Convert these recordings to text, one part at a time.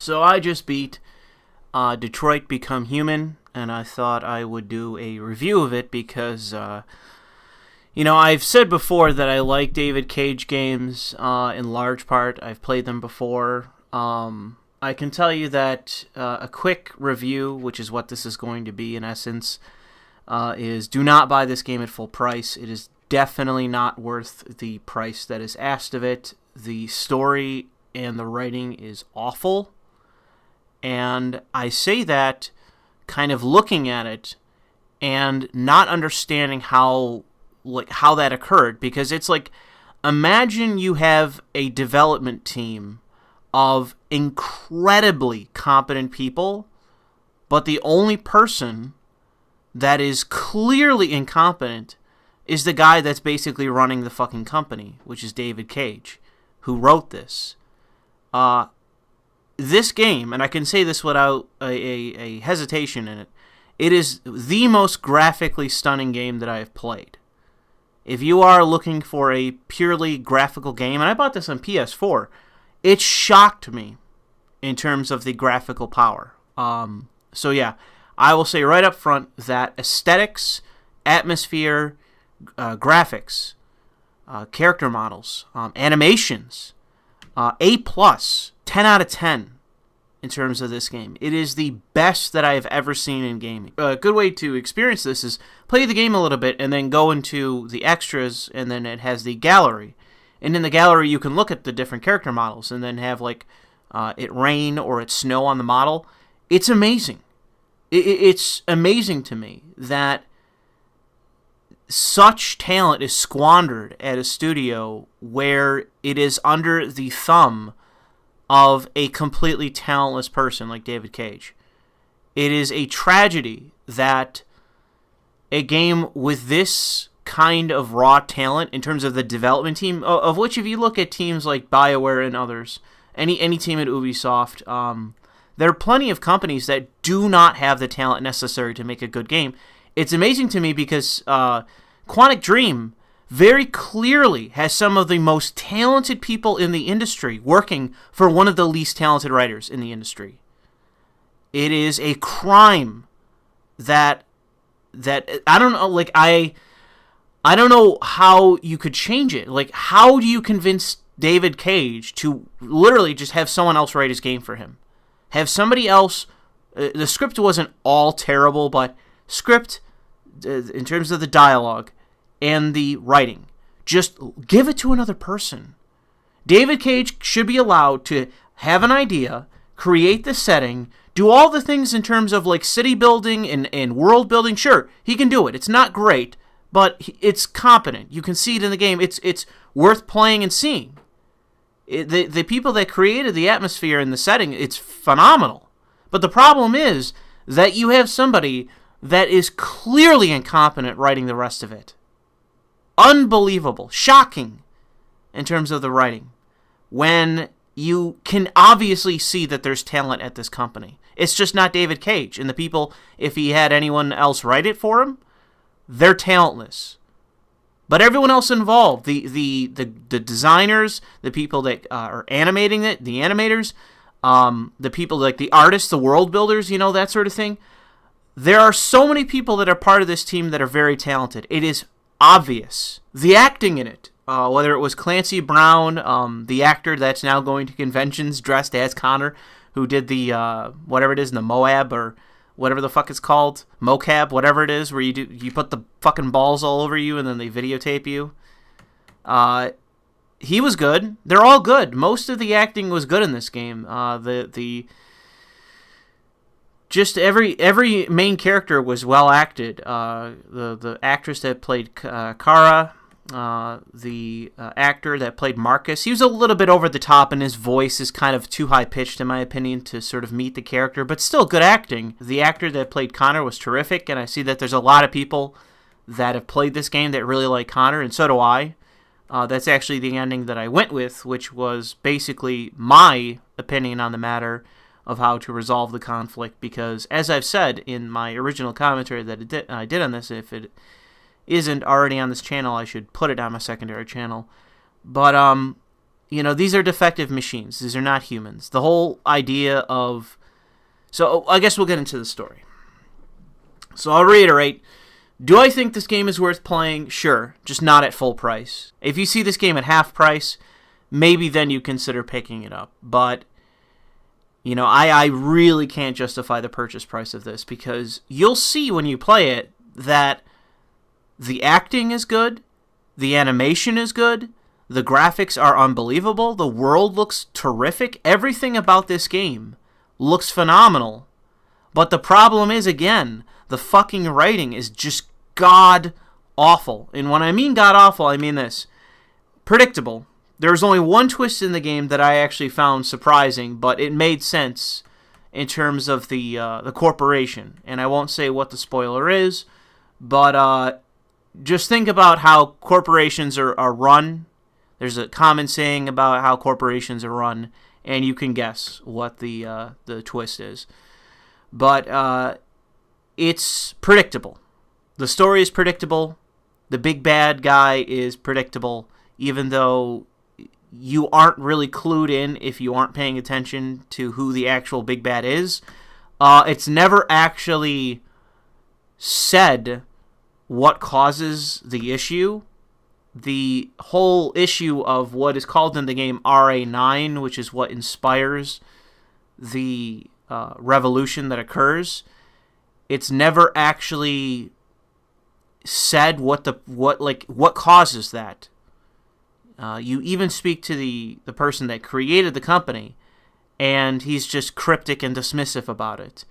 So I just beat Detroit Become Human, and I thought I would do a review of it because, you know, I've said before that I like David Cage games in large part. I've played them before. I can tell you that a quick review, which is what this is going to be in essence, is do not buy this game at full price. It is definitely not worth the price that is asked of it. The story and the writing is awful. And I say that kind of looking at it and not understanding how that occurred, because it's like, imagine you have a development team of incredibly competent people, but the only person that is clearly incompetent is the guy that's basically running the fucking company, which is David Cage, who wrote this. This game, and I can say this without a hesitation in it, it is the most graphically stunning game that I have played. If you are looking for a purely graphical game, and I bought this on PS4, it shocked me in terms of the graphical power. So yeah, I will say right up front that aesthetics, atmosphere, graphics, character models, animations, A+, 10 out of 10 in terms of this game. It is the best that I have ever seen in gaming. A good way to experience this is play the game a little bit and then go into the extras, and then it has the gallery. And in the gallery you can look at the different character models and then have like it rain or it snow on the model. It's amazing. It's amazing to me that such talent is squandered at a studio where it is under the thumb of a completely talentless person like David Cage. It is a tragedy that a game with this kind of raw talent in terms of the development team, of which if you look at teams like BioWare and others, any team at Ubisoft, there are plenty of companies that do not have the talent necessary to make a good game. It's amazing to me because Quantic Dream very clearly has some of the most talented people in the industry working for one of the least talented writers in the industry. It is a crime that I don't know, like I don't know how you could change it. Like, how do you convince David Cage to literally just have someone else write his game for him? Have somebody else. The script wasn't all terrible, but script in terms of the dialogue and the writing, just give it to another person. David Cage should be allowed to have an idea, create the setting, do all the things in terms of like city building and world building. Sure, he can do it. It's not great, but it's competent. You can see it in the game. It's worth playing and seeing. The people that created the atmosphere and the setting, it's phenomenal. But the problem is that you have somebody that is clearly incompetent writing the rest of it. Unbelievable. Shocking in terms of the writing. When you can obviously see that there's talent at this company. It's just not David Cage. And the people, if he had anyone else write it for him, they're talentless. But everyone else involved, the designers, the people that are animating it, the animators, the people like the artists, the world builders, you know, that sort of thing. There are so many people that are part of this team that are very talented. It is obvious. The acting in it, whether it was Clancy Brown, the actor that's now going to conventions dressed as Connor, who did the, whatever it is, the Moab or whatever the fuck it's called, mocap, whatever it is, where you put the fucking balls all over you and then they videotape you. He was good. They're all good. Most of the acting was good in this game. Just every main character was well acted. The actress that played Kara, the actor that played Marcus, he was a little bit over the top, and his voice is kind of too high pitched in my opinion to sort of meet the character, but still good acting. The actor that played Connor was terrific, and I see that there's a lot of people that have played this game that really like Connor, and so do I. That's actually the ending that I went with, which was basically my opinion on the matter of how to resolve the conflict, because as I've said in my original commentary that I did on this, if it isn't already on this channel, I should put it on my secondary channel. But these are defective machines. These are not humans. The whole idea of... So I guess we'll get into the story. So I'll reiterate. Do I think this game is worth playing? Sure, just not at full price. If you see this game at half price, maybe then you consider picking it up. But, I really can't justify the purchase price of this, because you'll see when you play it that the acting is good, the animation is good, the graphics are unbelievable, the world looks terrific, everything about this game looks phenomenal. But the problem is, again, the fucking writing is just god-awful. And when I mean god-awful, I mean this. Predictable. There's only one twist in the game that I actually found surprising, but it made sense in terms of the corporation. And I won't say what the spoiler is, but just think about how corporations are run. There's a common saying about how corporations are run, and you can guess what the twist is. But it's predictable. The story is predictable. The big bad guy is predictable, even though you aren't really clued in if you aren't paying attention to who the actual big bad is. It's never actually said what causes the issue. The whole issue of what is called in the game RA9, which is what inspires the revolution that occurs, it's never actually said what causes that. You even speak to the person that created the company, and he's just cryptic and dismissive about it.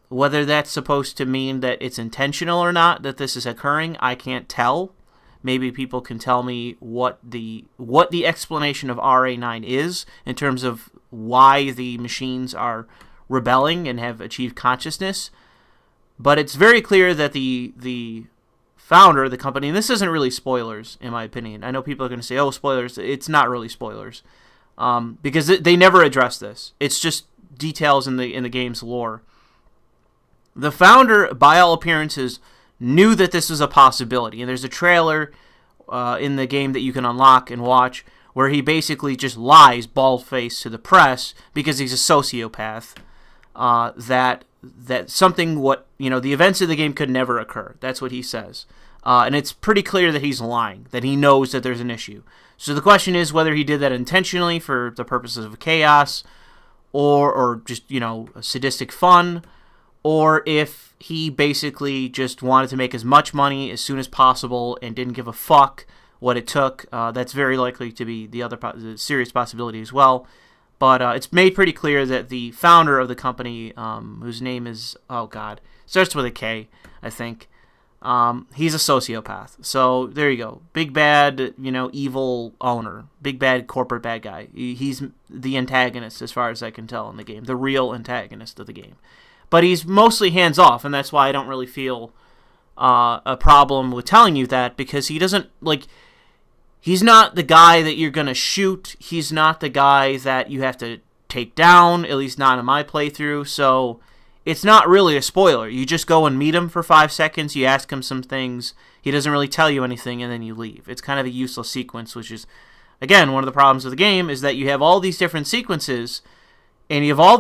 Whether that's supposed to mean that it's intentional or not that this is occurring, I can't tell. Maybe people can tell me what the explanation of RA9 is in terms of why the machines are rebelling and have achieved consciousness. But it's very clear that the founder of the company, and this isn't really spoilers in my opinion. I know people are going to say, oh, spoilers. It's not really spoilers, because they never address this. It's just details in the game's lore. The founder, by all appearances, knew that this was a possibility. And there's a trailer in the game that you can unlock and watch where he basically just lies bald-faced to the press because he's a sociopath, that something the events of the game could never occur. That's what he says. And it's pretty clear that he's lying, that he knows that there's an issue. So the question is whether he did that intentionally for the purposes of chaos or just, sadistic fun, or if he basically just wanted to make as much money as soon as possible and didn't give a fuck what it took. That's very likely to be the serious possibility as well. But it's made pretty clear that the founder of the company, whose name is, starts with a K, I think, he's a sociopath. So there you go. Big bad, evil owner. Big bad corporate bad guy. He's the antagonist as far as I can tell in the game. The real antagonist of the game. But he's mostly hands-off, and that's why I don't really feel a problem with telling you that, because he doesn't, he's not the guy that you're going to shoot. He's not the guy that you have to take down, at least not in my playthrough, so it's not really a spoiler. You just go and meet him for 5 seconds, you ask him some things, he doesn't really tell you anything, and then you leave. It's kind of a useless sequence, which is, again, one of the problems of the game, is that you have all these different sequences, and you have all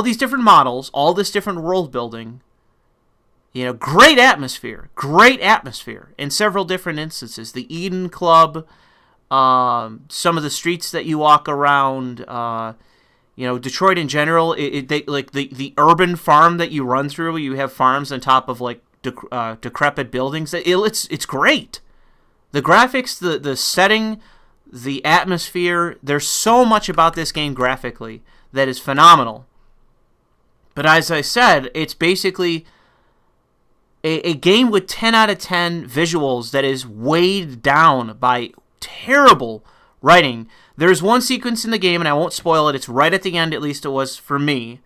these different models, all this different world building, great atmosphere in several different instances. The Eden Club, some of the streets that you walk around, Detroit in general, the urban farm that you run through. You have farms on top of decrepit buildings. It's great. The graphics, the setting, the atmosphere. There's so much about this game graphically that is phenomenal. But as I said, it's basically a game with 10 out of 10 visuals that is weighed down by terrible writing. There's one sequence in the game, and I won't spoil it, it's right at the end, at least it was for me,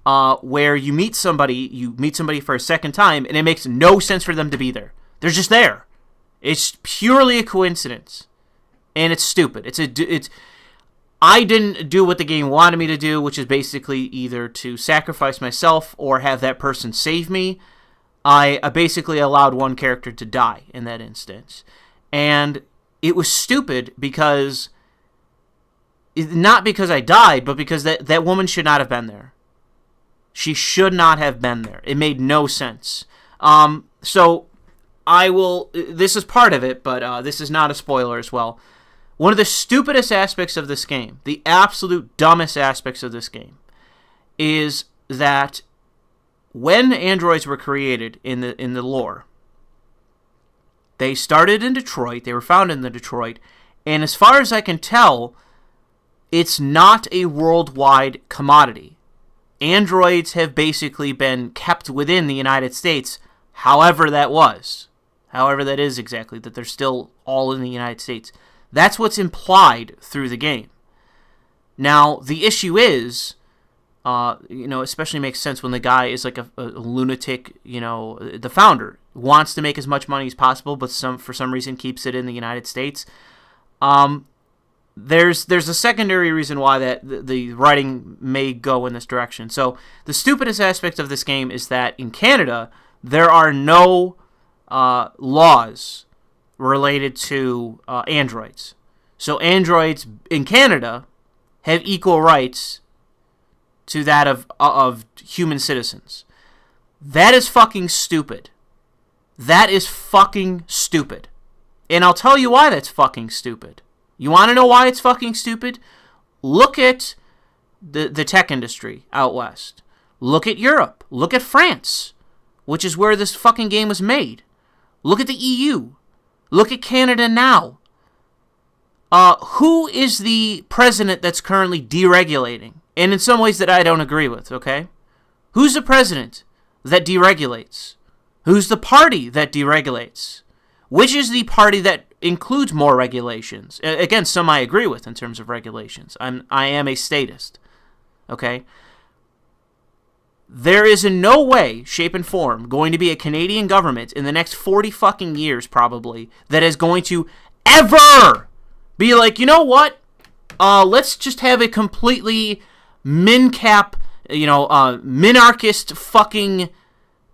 where you meet somebody for a second time, and it makes no sense for them to be there. They're just there. It's purely a coincidence. And it's stupid. I didn't do what the game wanted me to do, which is basically either to sacrifice myself or have that person save me. I basically allowed one character to die in that instance. And it was stupid because not because I died, but because that woman should not have been there. She should not have been there. It made no sense. So I will... This is part of it, but this is not a spoiler as well. One of the stupidest aspects of this game, the absolute dumbest aspects of this game, is that when androids were created in the lore, they started in Detroit, they were found in Detroit, and as far as I can tell, it's not a worldwide commodity. Androids have basically been kept within the United States, however that was. However that is exactly, that they're still all in the United States. That's what's implied through the game. Now, the issue is, especially makes sense when the guy is like a lunatic, the founder wants to make as much money as possible, but for some reason keeps it in the United States. There's a secondary reason why that the writing may go in this direction. So the stupidest aspect of this game is that in Canada, there are no laws related to androids. So androids in Canada have equal rights to that of human citizens. That is fucking stupid. That is fucking stupid. And I'll tell you why that's fucking stupid. You want to know why it's fucking stupid? Look at the tech industry out west. Look at Europe. Look at France, which is where this fucking game was made. Look at the EU. Look at Canada now. Who is the president that's currently deregulating? And in some ways that I don't agree with, okay? Who's the president that deregulates? Who's the party that deregulates? Which is the party that includes more regulations? Again, some I agree with in terms of regulations. I am a statist, okay? There is in no way, shape, and form going to be a Canadian government in the next 40 fucking years, probably, that is going to ever be like, you know what? Let's just have a completely min-cap, minarchist fucking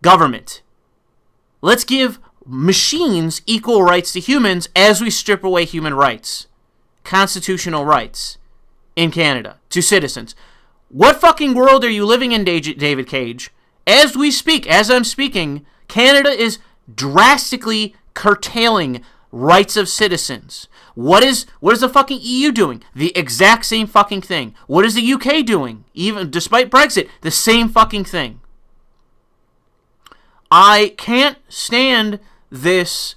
government. Let's give machines equal rights to humans as we strip away human rights, constitutional rights in Canada to citizens. What fucking world are you living in, David Cage? As we speak, as I'm speaking, Canada is drastically curtailing rights of citizens. What is the fucking EU doing? The exact same fucking thing. What is the UK doing? Even despite Brexit, the same fucking thing. I can't stand this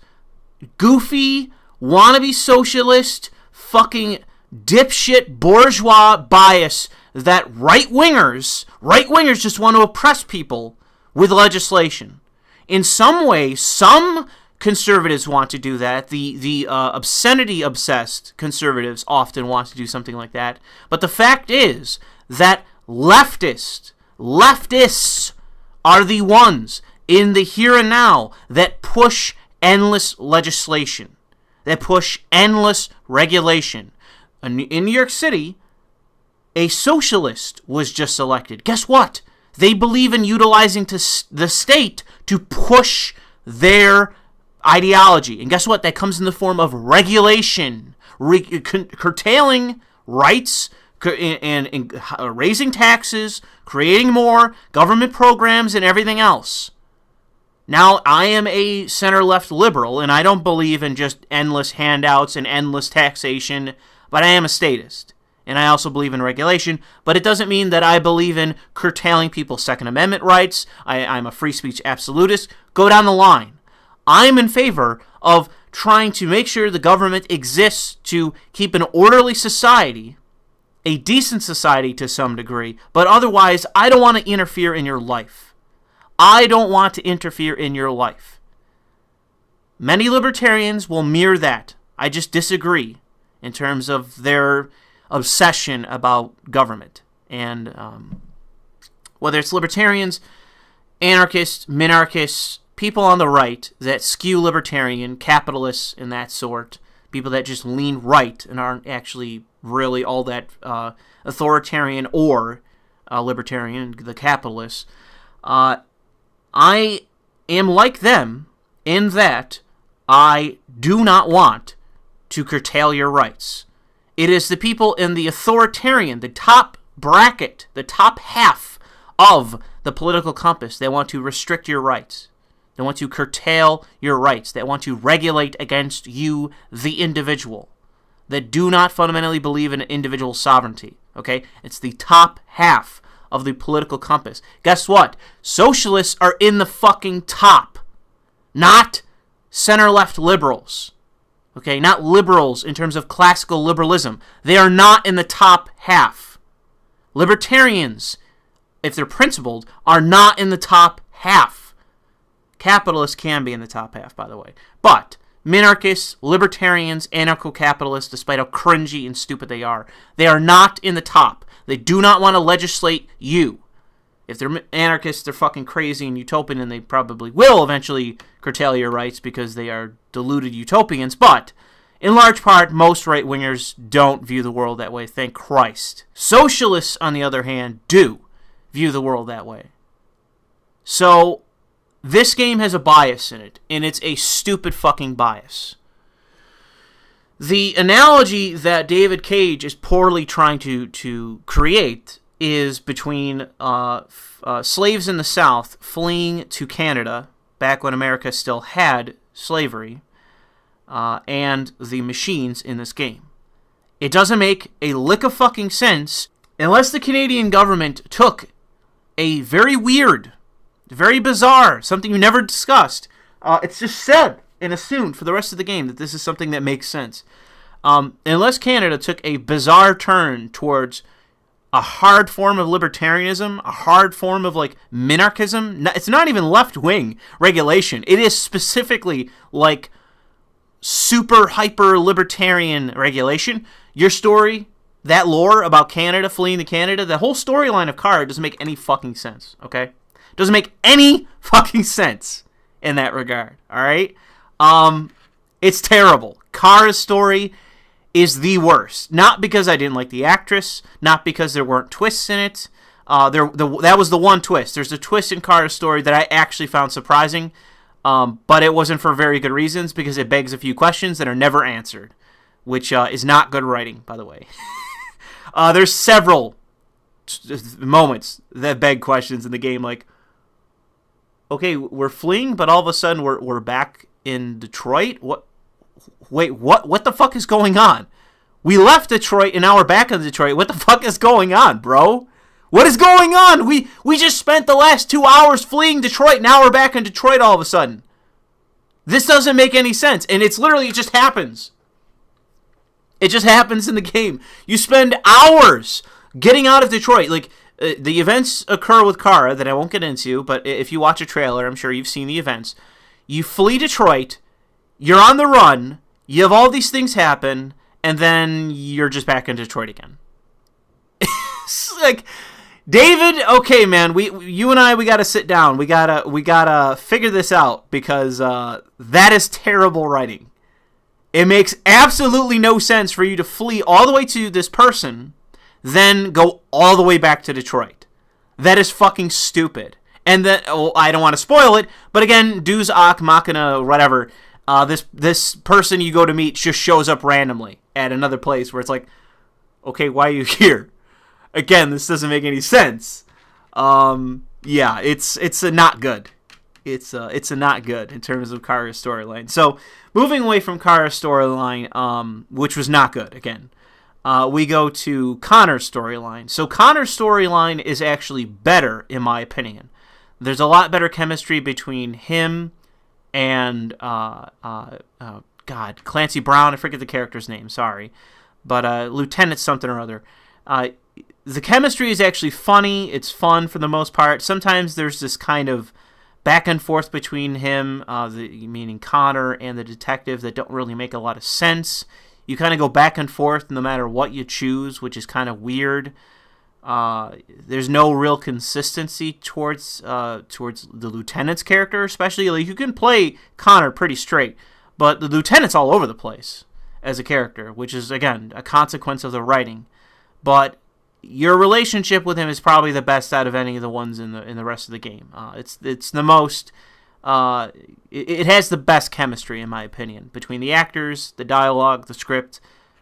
goofy, wannabe socialist, fucking dipshit bourgeois bias that right-wingers just want to oppress people with legislation. In some way, some conservatives want to do that. The obscenity-obsessed conservatives often want to do something like that. But the fact is that leftists are the ones in the here and now that push endless legislation, that push endless regulation. In New York City, a socialist was just elected. Guess what? They believe in utilizing the state to push their ideology. And guess what? That comes in the form of regulation, curtailing rights, and raising taxes, creating more government programs, and everything else. Now, I am a center-left liberal, and I don't believe in just endless handouts and endless taxation, but I am a statist. And I also believe in regulation, but it doesn't mean that I believe in curtailing people's Second Amendment rights. I'm a free speech absolutist. Go down the line. I'm in favor of trying to make sure the government exists to keep an orderly society, a decent society to some degree, but otherwise, I don't want to interfere in your life. I don't want to interfere in your life. Many libertarians will mirror that. I just disagree in terms of their obsession about government. And whether it's libertarians, anarchists, minarchists, people on the right that skew libertarian, capitalists and that sort, people that just lean right and aren't actually really all that authoritarian or libertarian, the capitalists, I am like them in that I do not want to curtail your rights. It is the people in the authoritarian, the top bracket, the top half of the political compass that want to restrict your rights. They want to curtail your rights. They want to regulate against you, the individual. That do not fundamentally believe in individual sovereignty. Okay? It's the top half of the political compass. Guess what? Socialists are in the fucking top. Not center-left liberals. Okay? Not liberals in terms of classical liberalism. They are not in the top half. Libertarians, if they're principled, are not in the top half. Capitalists can be in the top half, by the way. But minarchists, libertarians, anarcho-capitalists, despite how cringy and stupid they are not in the top. They do not want to legislate you. If they're anarchists, they're fucking crazy and utopian, and they probably will eventually curtail your rights because they are deluded utopians. But in large part, most right-wingers don't view the world that way, thank Christ. Socialists, on the other hand, do view the world that way. So this game has a bias in it, and it's a stupid fucking bias. The analogy that David Cage is poorly trying to create is between slaves in the South fleeing to Canada, back when America still had slavery, and the machines in this game. It doesn't make a lick of fucking sense unless the Canadian government took a very weird, very bizarre, something you never discussed. It's just said and assumed for the rest of the game that this is something that makes sense. Unless Canada took a bizarre turn towards a hard form of libertarianism, a hard form of like minarchism. It's not even left-wing regulation. It is specifically like super hyper libertarian regulation. Your story, that lore about Canada, fleeing to Canada, the whole storyline of Carr doesn't make any fucking sense, okay? Doesn't make any fucking sense in that regard, alright? It's terrible. Carr's story is the worst. Not because I didn't like the actress, not because there weren't twists in it. That was the one twist. There's a twist in Carr's story that I actually found surprising, but it wasn't for very good reasons, because it begs a few questions that are never answered, which is not good writing, by the way. There's several moments that beg questions in the game, like, okay, we're fleeing, but all of a sudden we're back in Detroit? What? Wait, what the fuck is going on? We left Detroit and now we're back in Detroit. What the fuck is going on, bro? What is going on? We just spent the last 2 hours fleeing Detroit. Now we're back in Detroit all of a sudden. This doesn't make any sense. And it's literally, it just happens. It just happens in the game. You spend hours getting out of Detroit. Like, the events occur with Kara that I won't get into, but if you watch a trailer, I'm sure you've seen the events. You flee Detroit. You're on the run, you have all these things happen, and then you're just back in Detroit again. It's like, David, okay, man, you and I, we gotta sit down. We gotta figure this out, because that is terrible writing. It makes absolutely no sense for you to flee all the way to this person, then go all the way back to Detroit. That is fucking stupid. And then, I don't want to spoil it, but again, Deus Ex Machina, whatever. This person you go to meet just shows up randomly at another place where it's like, okay, why are you here? Again, this doesn't make any sense. Yeah, it's a not good. It's a not good in terms of Kara's storyline. So moving away from Kara's storyline, which was not good again, we go to Connor's storyline. So Connor's storyline is actually better, in my opinion. There's a lot better chemistry between him and Clancy Brown. I forget the character's name, sorry, but Lieutenant something or other. The chemistry is actually funny. It's fun for the most part. Sometimes there's this kind of back and forth between him, meaning Connor, and the detective, that don't really make a lot of sense. You kind of go back and forth no matter what you choose, which is kind of weird. There's no real consistency towards the Lieutenant's character, especially. Like, you can play Connor pretty straight, but the Lieutenant's all over the place as a character, which is, again, a consequence of the writing. But your relationship with him is probably the best out of any of the ones in the rest of the game. It's the most. It has the best chemistry, in my opinion, between the actors, the dialogue, the script.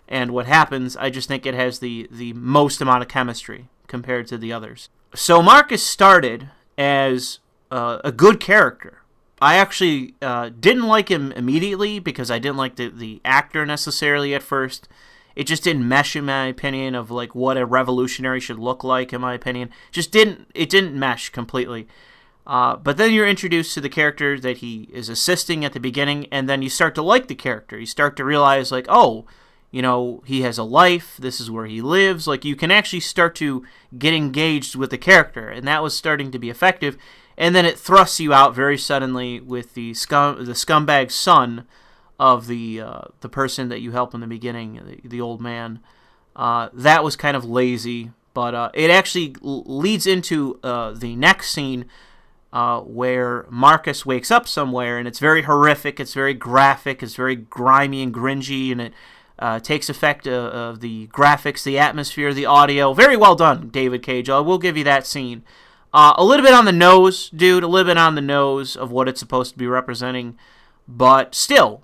and what happens. I just think it has the most amount of chemistry compared to the others. So Marcus started as a good character. I actually didn't like him immediately because I didn't like the actor necessarily at first. It just didn't mesh, in my opinion, of like what a revolutionary should look like, in my opinion. It didn't mesh completely. But then you're introduced to the character that he is assisting at the beginning, and then you start to like the character. You start to realize, like, oh, you know, he has a life, this is where he lives. Like, you can actually start to get engaged with the character, and that was starting to be effective. And then it thrusts you out very suddenly with the scumbag son of the person that you help in the beginning, the old man. That was kind of lazy, but it actually leads into the next scene where Marcus wakes up somewhere, and it's very horrific, it's very graphic, it's very grimy and gringy, and it takes effect of the graphics, the atmosphere, the audio. Very well done, David Cage. I will give you that scene. A little bit on the nose, dude, a little bit on the nose of what it's supposed to be representing, but still,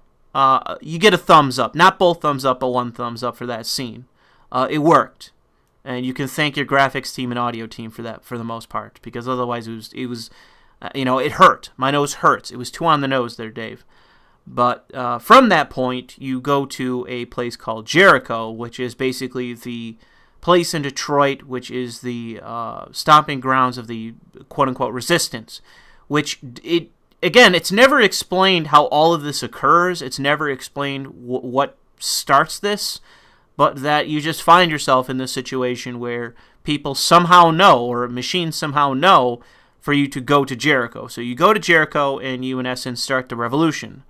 you get a thumbs up. Not both thumbs up, but one thumbs up for that scene. It worked, and you can thank your graphics team and audio team for that for the most part, because otherwise it was you know, it hurt. My nose hurts. It was too on the nose there, Dave. But from that point, you go to a place called Jericho, which is basically the place in Detroit, which is the stomping grounds of the quote-unquote resistance, which, again, it's never explained how all of this occurs. It's never explained what starts this, but that you just find yourself in this situation where people somehow know, or machines somehow know, for you to go to Jericho. So you go to Jericho, and you, in essence, start the revolution.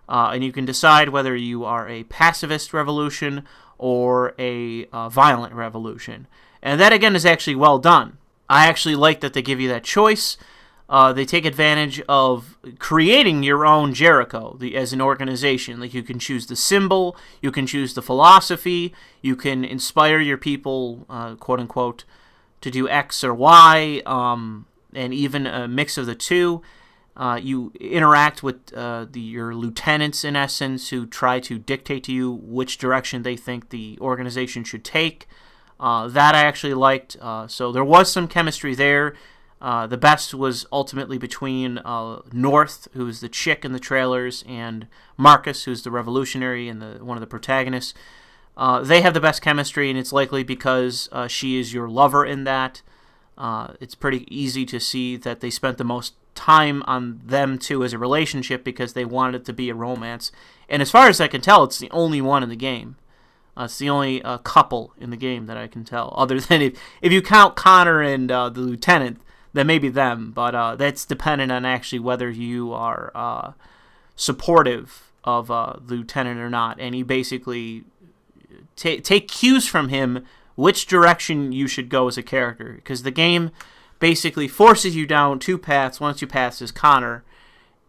And you can decide whether you are a pacifist revolution or a violent revolution. And that, again, is actually well done. I actually like that they give you that choice. They take advantage of creating your own Jericho as an organization. Like, you can choose the symbol, you can choose the philosophy, you can inspire your people, quote-unquote, to do X or Y, and even a mix of the two. You interact with your lieutenants, in essence, who try to dictate to you which direction they think the organization should take. That I actually liked. So there was some chemistry there. The best was ultimately between North, who's the chick in the trailers, and Marcus, who's the revolutionary and one of the protagonists. They have the best chemistry, and it's likely because she is your lover in that. It's pretty easy to see that they spent the most time on them two as a relationship because they wanted it to be a romance. And as far as I can tell, it's the only one in the game. It's the only couple in the game that I can tell. Other than if you count Connor and the lieutenant, then maybe them. But that's dependent on actually whether you are supportive of the lieutenant or not. And you basically take cues from him which direction you should go as a character, because the game basically forces you down two paths. Once you pass is Connor,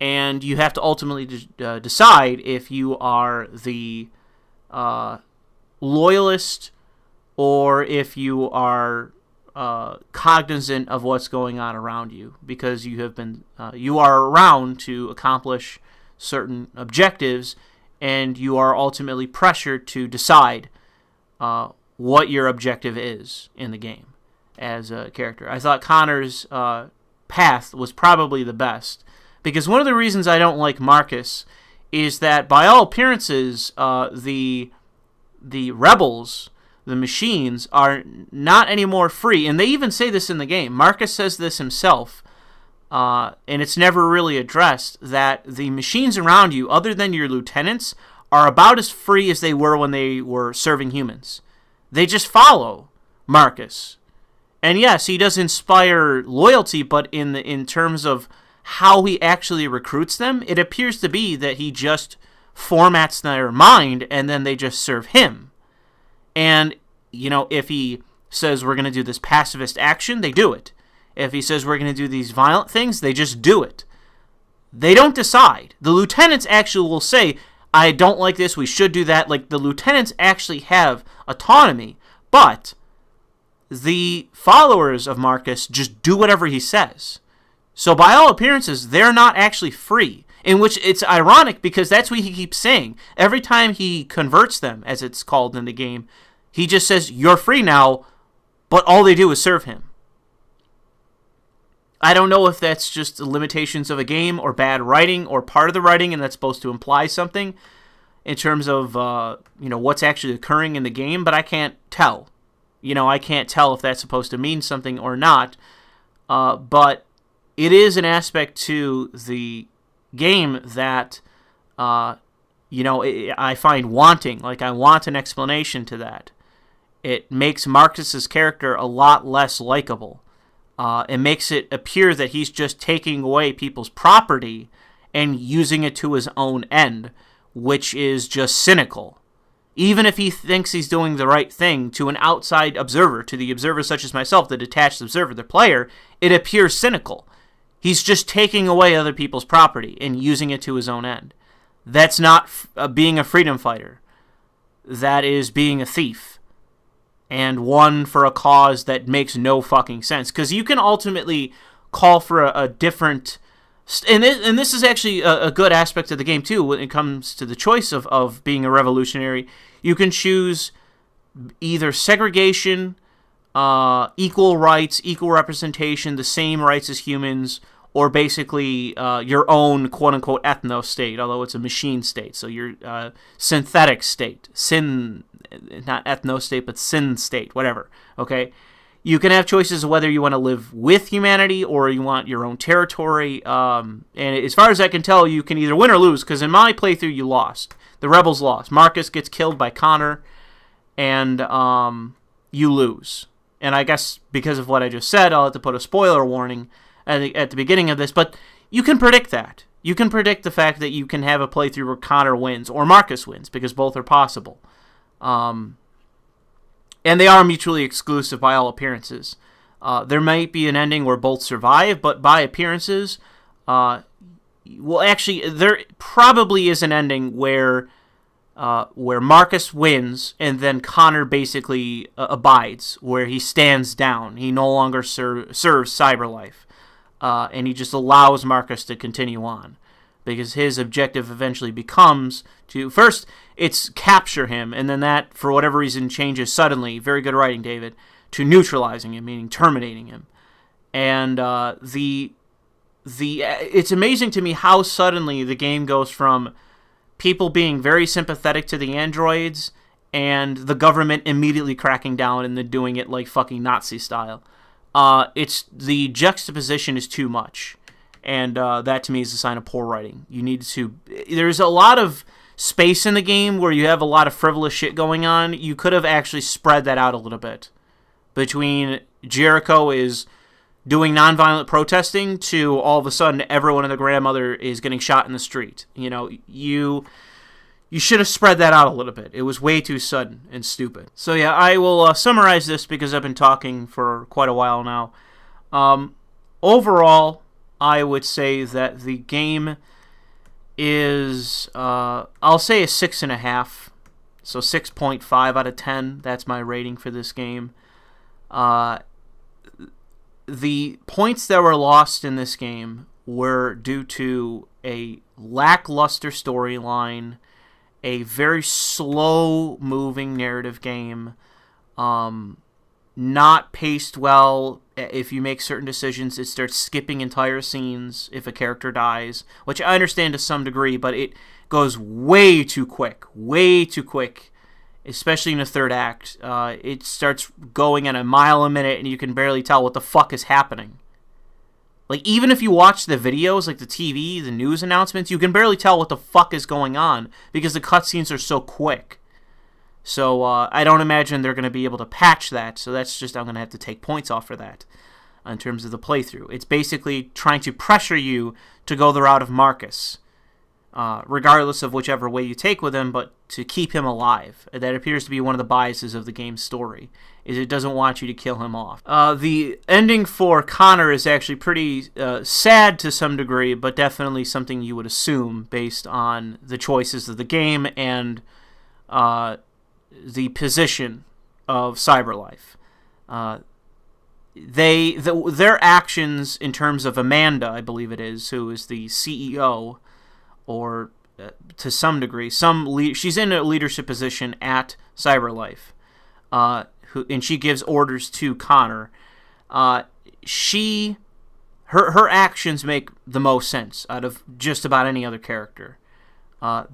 and you have to ultimately decide if you are the loyalist or if you are cognizant of what's going on around you, because you are around to accomplish certain objectives, and you are ultimately pressured to decide what your objective is in the game as a character. I thought Connor's path was probably the best, because one of the reasons I don't like Marcus is that, by all appearances, the rebels, the machines, are not anymore free, and they even say this in the game. Marcus says this himself, and it's never really addressed, that the machines around you, other than your lieutenants, are about as free as they were when they were serving humans. They just follow Marcus. And yes, he does inspire loyalty, but in terms of how he actually recruits them, it appears to be that he just formats their mind and then they just serve him. And, you know, if he says we're going to do this pacifist action, they do it. If he says we're going to do these violent things, they just do it. They don't decide. The lieutenants actually will say, I don't like this, we should do that. Like, the lieutenants actually have autonomy, but the followers of Marcus just do whatever he says. So by all appearances, they're not actually free. In which it's ironic because that's what he keeps saying. Every time he converts them, as it's called in the game, he just says, "You're free now," but all they do is serve him. I don't know if that's just the limitations of a game or bad writing or part of the writing, and that's supposed to imply something in terms of what's actually occurring in the game, but I can't tell. I can't tell if that's supposed to mean something or not. But it is an aspect to the game that I find wanting. Like, I want an explanation to that. It makes Marcus's character a lot less likable. It makes it appear that he's just taking away people's property and using it to his own end, which is just cynical. Even if he thinks he's doing the right thing, to an outside observer, to the observer such as myself, the detached observer, the player, it appears cynical. He's just taking away other people's property and using it to his own end. That's not being a freedom fighter. That is being a thief. And one for a cause that makes no fucking sense. Because you can ultimately call for a different... And this is actually a good aspect of the game, too, when it comes to the choice of being a revolutionary. You can choose either segregation, equal rights, equal representation, the same rights as humans, or basically your own quote-unquote ethno-state, although it's a machine state, so your synthetic state. Not ethno-state, but sin-state, whatever, okay? You can have choices of whether you want to live with humanity or you want your own territory. And as far as I can tell, you can either win or lose, because in my playthrough, you lost. The rebels lost. Marcus gets killed by Connor, and you lose. And I guess because of what I just said, I'll have to put a spoiler warning at the beginning of this, but you can predict that. You can predict the fact that you can have a playthrough where Connor wins or Marcus wins, because both are possible. And they are mutually exclusive by all appearances. There might be an ending where both survive, but by appearances, actually, there probably is an ending where Marcus wins and then Connor basically abides, where he stands down. He no longer serves Cyberlife, and he just allows Marcus to continue on. Because his objective eventually becomes to, first, it's capture him, and then that, for whatever reason, changes suddenly, very good writing, David, to neutralizing him, meaning terminating him. And it's amazing to me how suddenly the game goes from people being very sympathetic to the androids and the government immediately cracking down and then doing it like fucking Nazi style. The juxtaposition is too much. And that, to me, is a sign of poor writing. There's a lot of space in the game where you have a lot of frivolous shit going on. You could have actually spread that out a little bit. Between Jericho is doing nonviolent protesting to all of a sudden everyone and their grandmother is getting shot in the street. You should have spread that out a little bit. It was way too sudden and stupid. So yeah, I will summarize this because I've been talking for quite a while now. Overall, I would say that the game is, I'll say a 6.5, so 6.5 out of 10. That's my rating for this game. The points that were lost in this game were due to a lackluster storyline, a very slow-moving narrative game, not paced well. If you make certain decisions, it starts skipping entire scenes if a character dies, which I understand to some degree, but it goes way too quick, especially in the third act. It starts going at a mile a minute, and you can barely tell what the fuck is happening. Like, even if you watch the videos, like the TV, the news announcements, you can barely tell what the fuck is going on because the cutscenes are so quick. So I don't imagine they're going to be able to patch that, so that's just, I'm going to have to take points off for that in terms of the playthrough. It's basically trying to pressure you to go the route of Marcus, regardless of whichever way you take with him, but to keep him alive. That appears to be one of the biases of the game's story, is it doesn't want you to kill him off. The ending for Connor is actually pretty sad to some degree, but definitely something you would assume based on the choices of the game and the position of Cyberlife. Their actions in terms of Amanda, I believe it is, who is the CEO, or to some degree, she's in a leadership position at CyberLife, and she gives orders to Connor. Her actions make the most sense out of just about any other character.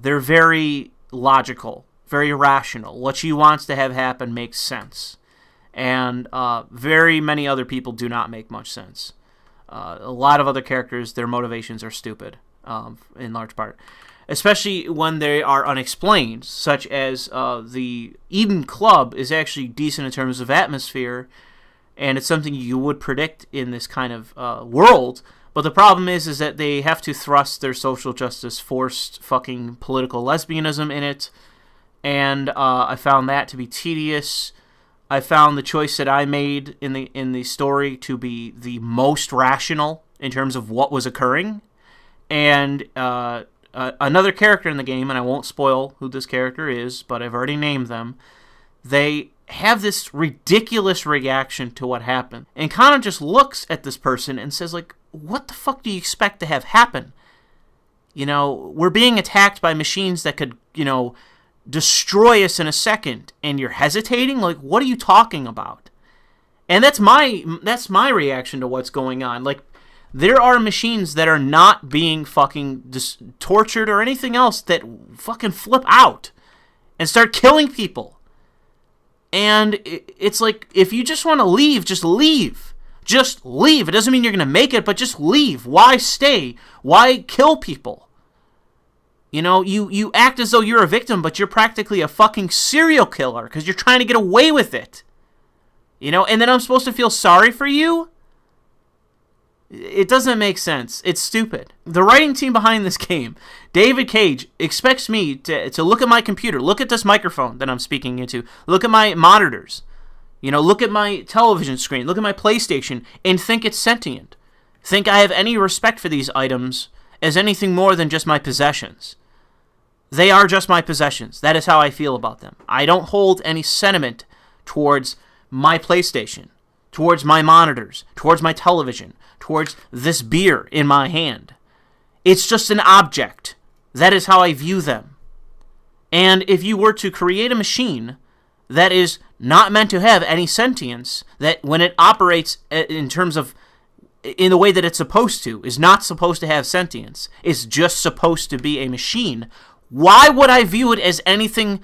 They're very logical, very rational. What she wants to have happen makes sense. And very many other people do not make much sense. A lot of other characters, their motivations are stupid, in large part. Especially when they are unexplained, such as the Eden Club is actually decent in terms of atmosphere, and it's something you would predict in this kind of world. But the problem is that they have to thrust their social justice, forced fucking political lesbianism in it, and I found that to be tedious. I found the choice that I made in the story to be the most rational in terms of what was occurring, and another character in the game, and I won't spoil who this character is, but I've already named them. They have this ridiculous reaction to what happened, and Connor just looks at this person and says, like, what the fuck do you expect to have happen? You know, we're being attacked by machines that could, you know, destroy us in a second, and you're hesitating? Like, what are you talking about? And that's my reaction to what's going on. Like, there are machines that are not being fucking tortured or anything else that fucking flip out and start killing people. And it's like, if you just want to leave, just leave. Just leave. It doesn't mean you're going to make it, but just leave. Why stay? Why kill people? You know, you act as though you're a victim, but you're practically a fucking serial killer because you're trying to get away with it. You know, and then I'm supposed to feel sorry for you? It doesn't make sense. It's stupid. The writing team behind this game, David Cage, expects me to look at my computer, look at this microphone that I'm speaking into, look at my monitors, you know, look at my television screen, look at my PlayStation, and think it's sentient. Think I have any respect for these items as anything more than just my possessions. They are just my possessions. That is how I feel about them. I don't hold any sentiment towards my PlayStation, towards my monitors, towards my television, towards this beer in my hand. It's just an object. That is how I view them. And if you were to create a machine that is not meant to have any sentience, that when it operates in terms of, in the way that it's supposed to, is not supposed to have sentience, is just supposed to be a machine, why would I view it as anything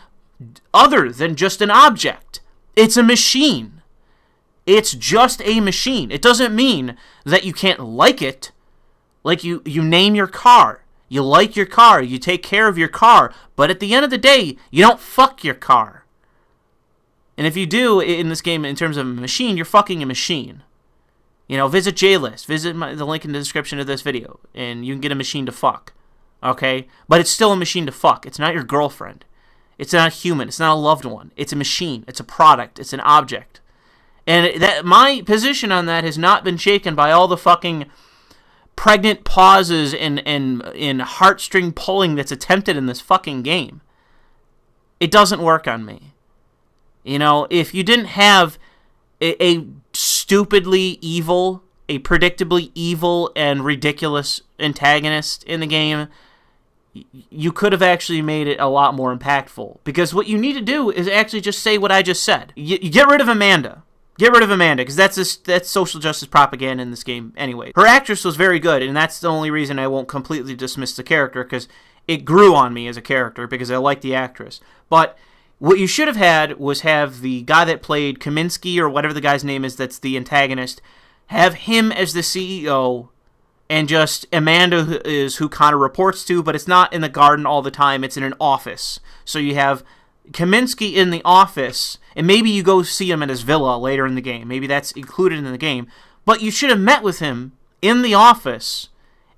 other than just an object? It's a machine. It's just a machine. It doesn't mean that you can't like it. Like you name your car. You like your car. You take care of your car. But at the end of the day, you don't fuck your car. And if you do in this game in terms of a machine, you're fucking a machine. You know, visit JList. Visit the link in the description of this video. And you can get a machine to fuck. Okay? But it's still a machine to fuck. It's not your girlfriend. It's not a human. It's not a loved one. It's a machine. It's a product. It's an object. And that my position on that has not been shaken by all the fucking pregnant pauses and heartstring pulling that's attempted in this fucking game. It doesn't work on me. You know, if you didn't have a stupidly evil, a predictably evil and ridiculous antagonist in the game, you could have actually made it a lot more impactful. Because what you need to do is actually just say what I just said. You get rid of Amanda. Get rid of Amanda, because that's social justice propaganda in this game anyway. Her actress was very good, and that's the only reason I won't completely dismiss the character, because it grew on me as a character, because I like the actress. But what you should have had was have the guy that played Kaminsky, or whatever the guy's name is that's the antagonist, have him as the CEO, and just Amanda is who Connor reports to, but it's not in the garden all the time, it's in an office. So you have Kaminsky in the office, and maybe you go see him at his villa later in the game. Maybe that's included in the game. But you should have met with him in the office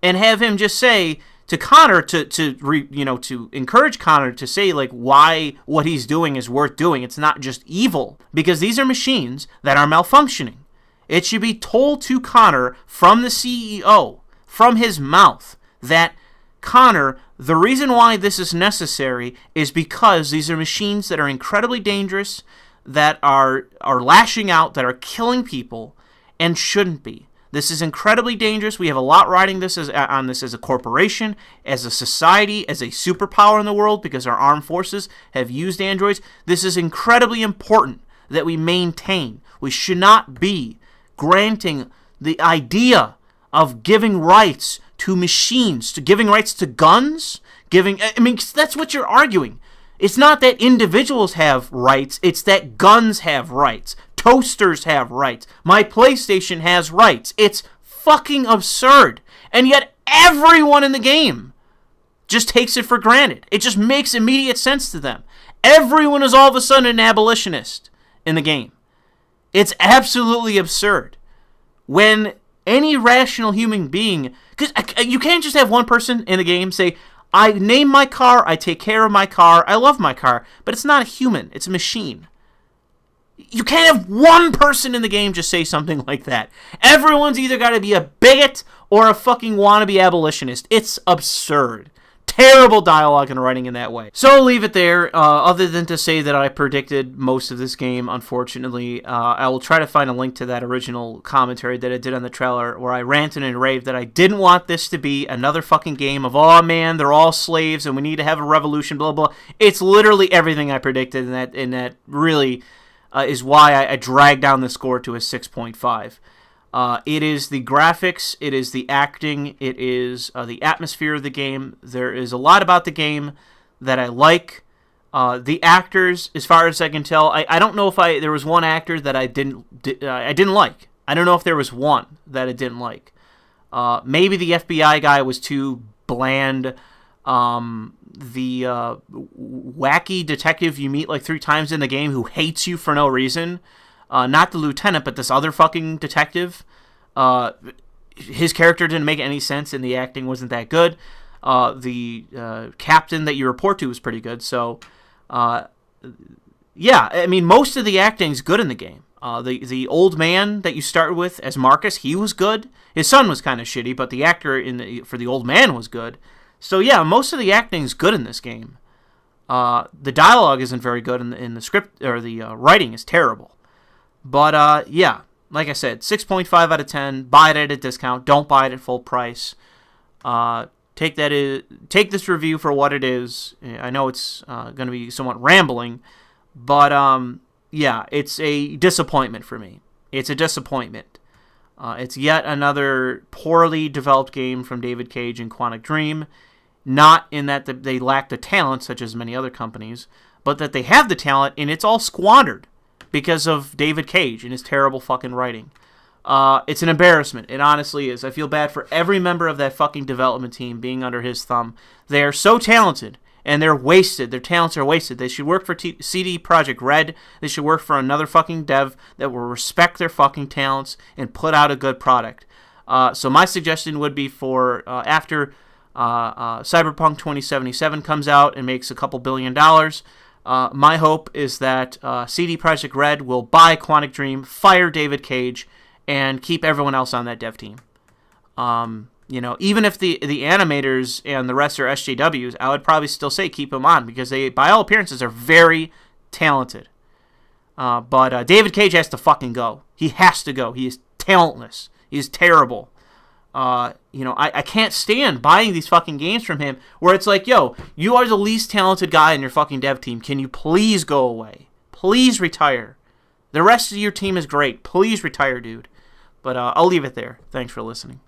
and have him just say to Connor to encourage Connor to say like why what he's doing is worth doing. It's not just evil, because these are machines that are malfunctioning. It should be told to Connor from the CEO, from his mouth, that Connor, the reason why this is necessary is because these are machines that are incredibly dangerous, that are lashing out, that are killing people, and shouldn't be. This is incredibly dangerous. We have a lot riding this on this as a corporation, as a society, as a superpower in the world, because our armed forces have used androids. This is incredibly important that we maintain. We should not be granting the idea of giving rights to machines, to giving rights to guns, that's what you're arguing. It's not that individuals have rights, it's that guns have rights. Toasters have rights. My PlayStation has rights. It's fucking absurd. And yet everyone in the game just takes it for granted. It just makes immediate sense to them. Everyone is all of a sudden an abolitionist in the game. It's absolutely absurd. When any rational human being... Because you can't just have one person in the game say, I name my car, I take care of my car, I love my car. But it's not a human. It's a machine. You can't have one person in the game just say something like that. Everyone's either got to be a bigot or a fucking wannabe abolitionist. It's absurd. Terrible dialogue and writing in that way. So I'll leave it there, other than to say that I predicted most of this game, unfortunately. I will try to find a link to that original commentary that I did on the trailer where I ranted and raved that I didn't want this to be another fucking game of, oh man, they're all slaves and we need to have a revolution, blah, blah. It's literally everything I predicted, and that really... is why I dragged down the score to a 6.5. It is the graphics, it is the acting, it is the atmosphere of the game. There is a lot about the game that I like. The actors, as far as I can tell, I don't know if there was one actor that I didn't like. I don't know if there was one that I didn't like. Maybe the FBI guy was too bland. The wacky detective you meet like 3 times in the game who hates you for no reason, not the lieutenant, but this other fucking detective, his character didn't make any sense and the acting wasn't that good. The captain that you report to was pretty good, so yeah, I mean, most of the acting's good in the game. The old man that you start with as Marcus, he was good. His son was kind of shitty, but the actor for the old man was good. So yeah, most of the acting is good in this game. The dialogue isn't very good in the script, or the writing is terrible. But yeah, like I said, 6.5 out of 10. Buy it at a discount. Don't buy it at full price. Take this review for what it is. I know it's going to be somewhat rambling, but yeah, it's a disappointment for me. It's a disappointment. It's yet another poorly developed game from David Cage and Quantic Dream. Not in that they lack the talent, such as many other companies, but that they have the talent, and it's all squandered because of David Cage and his terrible fucking writing. It's an embarrassment. It honestly is. I feel bad for every member of that fucking development team being under his thumb. They are so talented, and they're wasted. Their talents are wasted. They should work for CD Projekt Red. They should work for another fucking dev that will respect their fucking talents and put out a good product. So my suggestion would be for after Cyberpunk 2077 comes out and makes a couple $2 billion, my hope is that CD Projekt Red will buy Quantic Dream, fire David Cage, and keep everyone else on that dev team. You know, even if the animators and the rest are SJWs, I would probably still say keep them on because they, by all appearances, are very talented. But David Cage has to fucking go. He has to go. He is talentless. He is terrible. You know, I can't stand buying these fucking games from him where it's like, yo, you are the least talented guy in your fucking dev team. Can you please go away? Please retire. The rest of your team is great. Please retire, dude. But I'll leave it there. Thanks for listening.